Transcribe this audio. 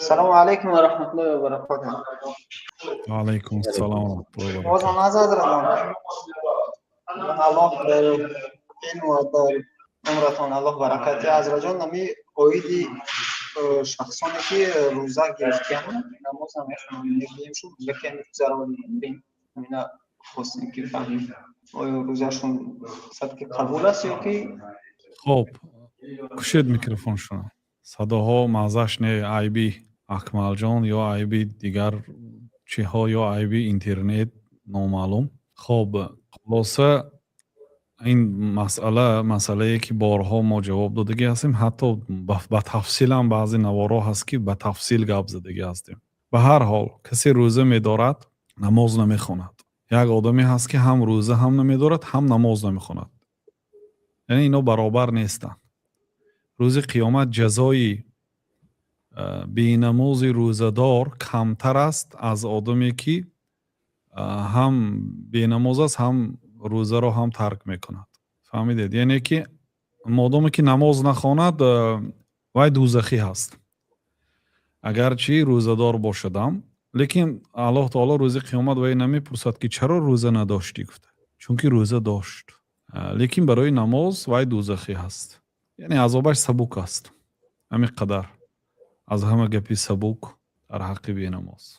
السلام عليكم ورحمة الله وبركاته. وعليكم السلام ورحمة الله وضع وبركاته. نازل رمضان. الله در این و در عمرتان الله برکتی از رجان نمی اویدی شخصانی که روزه گرفتیم نماز نمیخونم نگیم شو روزه که روزه رو بگیریم اینا خواستیم که فهمیم آیا روزهشون صدق قبول است یا که خب کشید میکروفون شما صداها مازش نه عیبی اکمال جان یا عیبی دیگر چی ها یا عیبی اینترنت نامعلوم. خب خلاصه این مسئله که بارها ما جواب دادگی هستیم حتی با تفصیل هم بعضی نوارا هست که با تفصیل گپ زدگی هستیم. به هر حال کسی روزه می‌دارد نماز نمی‌خواند. یک آدمی هست که هم روزه هم نمی‌دارد هم نماز نمی‌خواند. یعنی اینا برابر نیستند. روز قیامت جزای بی‌نماز روزه‌دار کمتر است از آدمی که هم بی‌نماز است هم روزه را هم ترک می‌کند. فهمیدید؟ یعنی که مادامی که نماز نخواند وای دوزخی هست. اگرچه روزه‌دار باشدم لیکن الله تعالی روز قیامت وای نمیپرسد که چرا روزه نداشتی گفته چون که روزه داشت لیکن برای نماز وای دوزخی هست. یعنی عذابش سبک است. همین قدر از همه گپی سبک در حق بی نماز.